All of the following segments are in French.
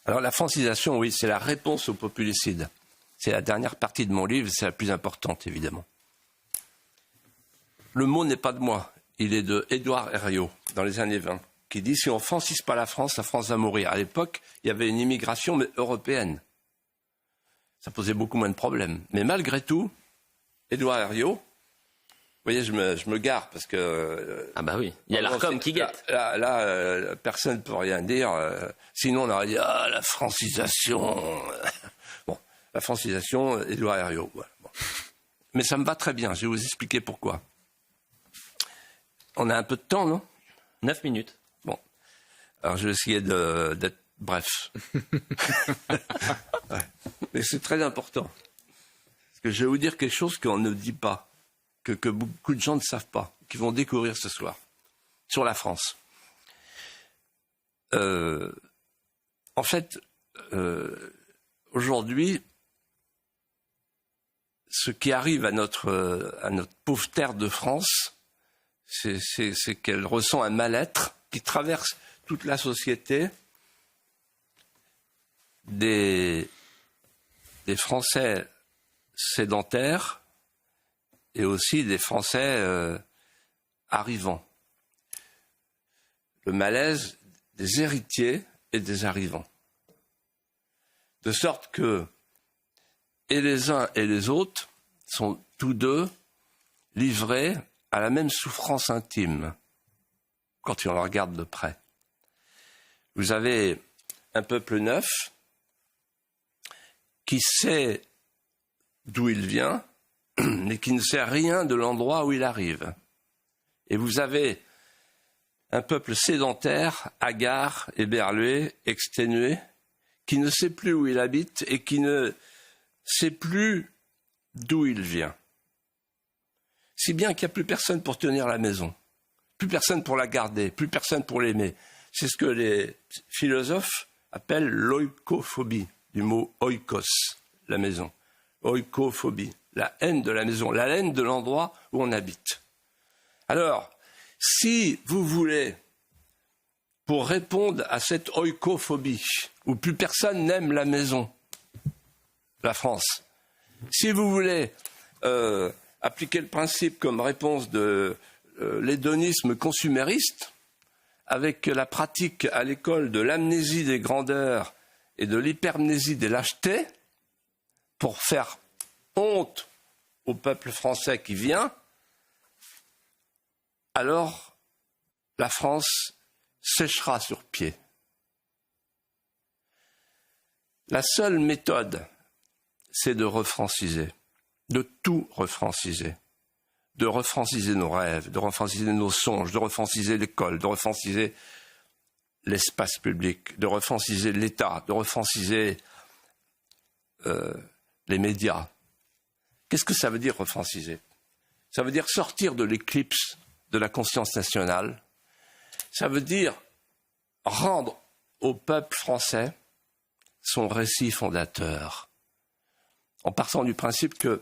Alors la francisation, oui, c'est la réponse au populicide. C'est la dernière partie de mon livre, c'est la plus importante, évidemment. Le mot n'est pas de moi, il est de Édouard Herriot, dans les années 20, qui dit « Si on ne francise pas la France va mourir ». À l'époque, il y avait une immigration européenne. Ça posait beaucoup moins de problèmes. Mais malgré tout, Édouard Herriot, vous voyez, je me gare parce que... ah bah oui, il y a l'Arcom qui guette. Là, personne ne peut rien dire. Sinon, on aurait dit « Ah, la francisation ». Bon, la francisation, Édouard Herriot. Voilà. Bon. Mais ça me va très bien, je vais vous expliquer pourquoi. On a un peu de temps, non ? 9 minutes. Bon, alors je vais essayer d'être bref. Ouais. Mais c'est très important. Parce que je vais vous dire quelque chose qu'on ne dit pas. Que beaucoup de gens ne savent pas, qui vont découvrir ce soir, sur la France. En fait, aujourd'hui, ce qui arrive à notre pauvre terre de France, c'est qu'elle ressent un mal-être qui traverse toute la société des Français sédentaires, et aussi des Français arrivants. Le malaise des héritiers et des arrivants. De sorte que et les uns et les autres sont tous deux livrés à la même souffrance intime quand on le regarde de près. Vous avez un peuple neuf qui sait d'où il vient, mais qui ne sait rien de l'endroit où il arrive. Et vous avez un peuple sédentaire, hagard, éberlué, exténué, qui ne sait plus où il habite et qui ne sait plus d'où il vient. Si bien qu'il n'y a plus personne pour tenir la maison, plus personne pour la garder, plus personne pour l'aimer. C'est ce que les philosophes appellent l'oikophobie, du mot oikos, la maison. Oikophobie. La haine de la maison, la haine de l'endroit où on habite. Alors, si vous voulez, pour répondre à cette oikophobie, où plus personne n'aime la maison, la France, si vous voulez appliquer le principe comme réponse de l'hédonisme consumériste, avec la pratique à l'école de l'amnésie des grandeurs et de l'hypermnésie des lâchetés, pour faire honte au peuple français qui vient, alors la France séchera sur pied. La seule méthode, c'est de refranciser, de tout refranciser, de refranciser nos rêves, de refranciser nos songes, de refranciser l'école, de refranciser l'espace public, de refranciser l'État, de refranciser les médias. Qu'est-ce que ça veut dire refranciser ? Ça veut dire sortir de l'éclipse de la conscience nationale. Ça veut dire rendre au peuple français son récit fondateur, en partant du principe qu'il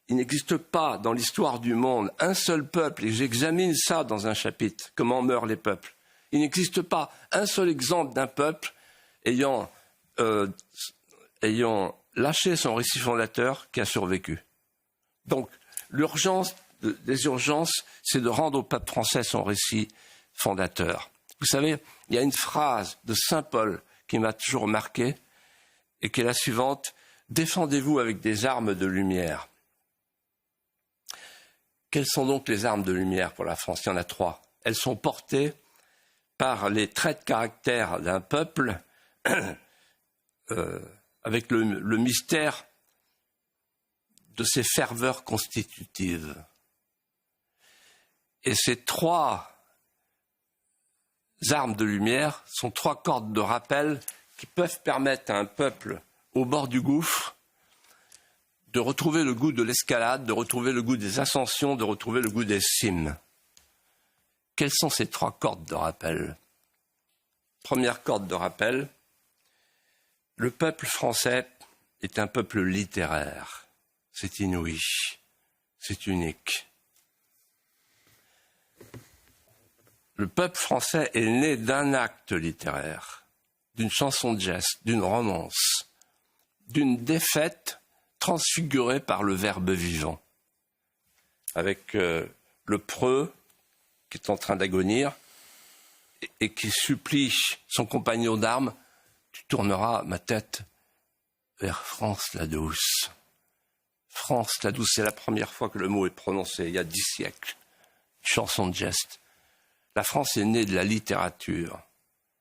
n'existe pas dans l'histoire du monde un seul peuple, et j'examine ça dans un chapitre, comment meurent les peuples. Il n'existe pas un seul exemple d'un peuple ayant lâché son récit fondateur qui a survécu. Donc, l'urgence des urgences, c'est de rendre au peuple français son récit fondateur. Vous savez, il y a une phrase de saint Paul qui m'a toujours marqué et qui est la suivante: « Défendez-vous avec des armes de lumière ». Quelles sont donc les armes de lumière pour la France ? Il y en a 3. Elles sont portées par les traits de caractère d'un peuple avec le mystère de ses ferveurs constitutives. Et ces 3 armes de lumière sont 3 cordes de rappel qui peuvent permettre à un peuple au bord du gouffre de retrouver le goût de l'escalade, de retrouver le goût des ascensions, de retrouver le goût des cimes. Quelles sont ces 3 cordes de rappel ? Première corde de rappel, le peuple français est un peuple littéraire. C'est inouï, c'est unique. Le peuple français est né d'un acte littéraire, d'une chanson de geste, d'une romance, d'une défaite transfigurée par le verbe vivant, avec le preux qui est en train d'agonir et qui supplie son compagnon d'armes, tu tourneras ma tête vers France la douce. France la douce, c'est la première fois que le mot est prononcé, il y a 10 siècles. Une chanson de geste. La France est née de la littérature,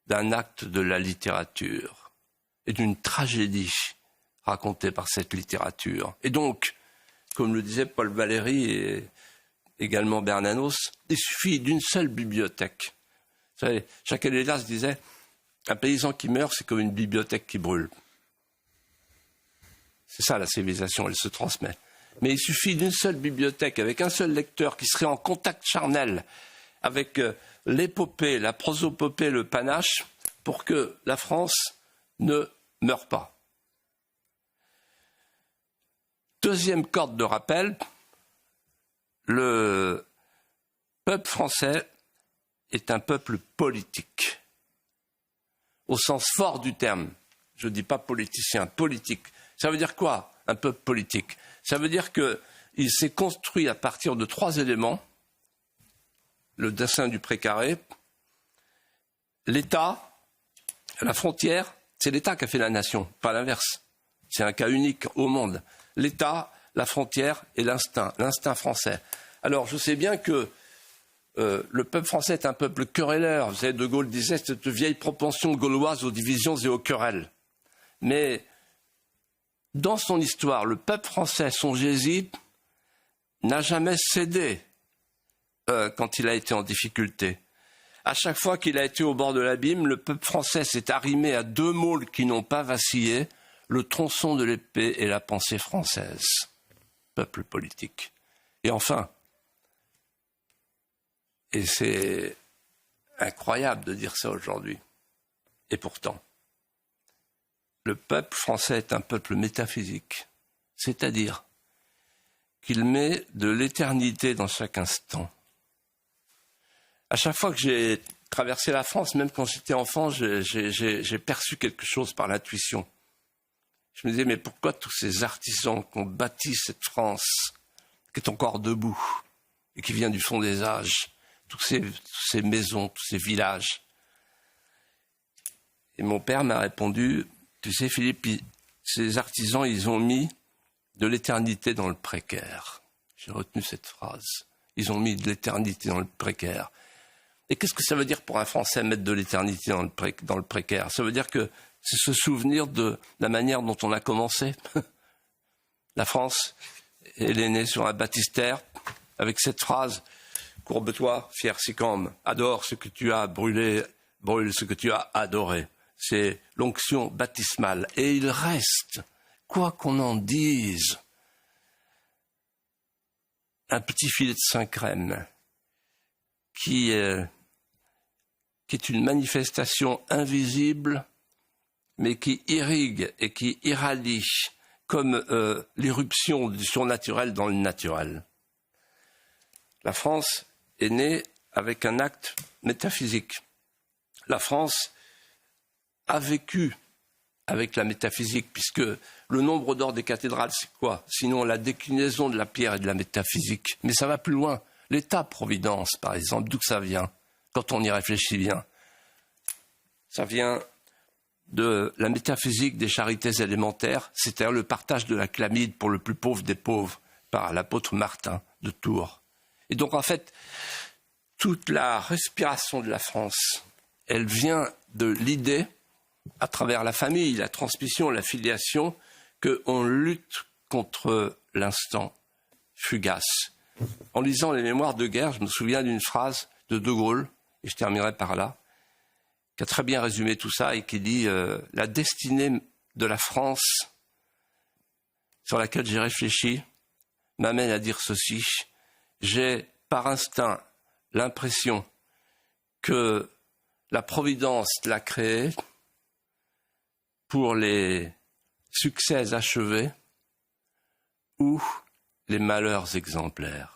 d'un acte de la littérature et d'une tragédie racontée par cette littérature. Et donc, comme le disait Paul Valéry et également Bernanos, il suffit d'une seule bibliothèque. Vous savez, Jacques Ellul disait « Un paysan qui meurt, c'est comme une bibliothèque qui brûle ». C'est ça la civilisation, elle se transmet. Mais il suffit d'une seule bibliothèque, avec un seul lecteur qui serait en contact charnel avec l'épopée, la prosopopée, le panache, pour que la France ne meure pas. Deuxième corde de rappel, le peuple français est un peuple politique, au sens fort du terme. Je ne dis pas politicien, politique. Ça veut dire quoi, un peuple politique? Ça veut dire qu'il s'est construit à partir de 3 éléments. Le dessin du précaré, l'État, la frontière, c'est l'État qui a fait la nation, pas l'inverse. C'est un cas unique au monde. L'État, la frontière et l'instinct français. Alors, je sais bien que le peuple français est un peuple querelleur. Vous savez, De Gaulle disait cette vieille propension gauloise aux divisions et aux querelles. Mais dans son histoire, le peuple français, songez-y, n'a jamais cédé quand il a été en difficulté. À chaque fois qu'il a été au bord de l'abîme, le peuple français s'est arrimé à 2 môles qui n'ont pas vacillé, le tronçon de l'épée et la pensée française. Peuple politique. Et enfin, et c'est incroyable de dire ça aujourd'hui, et pourtant, le peuple français est un peuple métaphysique, c'est-à-dire qu'il met de l'éternité dans chaque instant. À chaque fois que j'ai traversé la France, même quand j'étais enfant, j'ai perçu quelque chose par l'intuition. Je me disais, mais pourquoi tous ces artisans qui ont bâti cette France, qui est encore debout, et qui vient du fond des âges, toutes ces maisons, tous ces villages. Et mon père m'a répondu, tu sais Philippe, ces artisans, ils ont mis de l'éternité dans le précaire. J'ai retenu cette phrase. Ils ont mis de l'éternité dans le précaire. Et qu'est-ce que ça veut dire pour un Français mettre de l'éternité dans le précaire? Ça veut dire que c'est se souvenir de la manière dont on a commencé. La France, elle est née sur un baptistère avec cette phrase « Courbe-toi, fier Sicambe, adore ce que tu as brûlé, brûle ce que tu as adoré ». C'est l'onction baptismale. Et il reste, quoi qu'on en dise, un petit filet de Saint-Crème qui est une manifestation invisible, mais qui irrigue et qui irradie comme l'irruption du surnaturel dans le naturel. La France est née avec un acte métaphysique. La France a vécu avec la métaphysique, puisque le nombre d'or des cathédrales, c'est quoi? Sinon la déclinaison de la pierre et de la métaphysique. Mais ça va plus loin. L'État-providence, par exemple, d'où ça vient, quand on y réfléchit bien? Ça vient de la métaphysique des charités élémentaires, c'est-à-dire le partage de la chlamyde pour le plus pauvre des pauvres, par l'apôtre Martin de Tours. Et donc, en fait, toute la respiration de la France, elle vient de l'idée, à travers la famille, la transmission, la filiation, qu'on lutte contre l'instant fugace. En lisant les mémoires de guerre, je me souviens d'une phrase de De Gaulle, et je terminerai par là, qui a très bien résumé tout ça et qui dit « La destinée de la France, sur laquelle j'ai réfléchi, m'amène à dire ceci. J'ai par instinct l'impression que la Providence l'a créée pour les succès achevés ou les malheurs exemplaires. »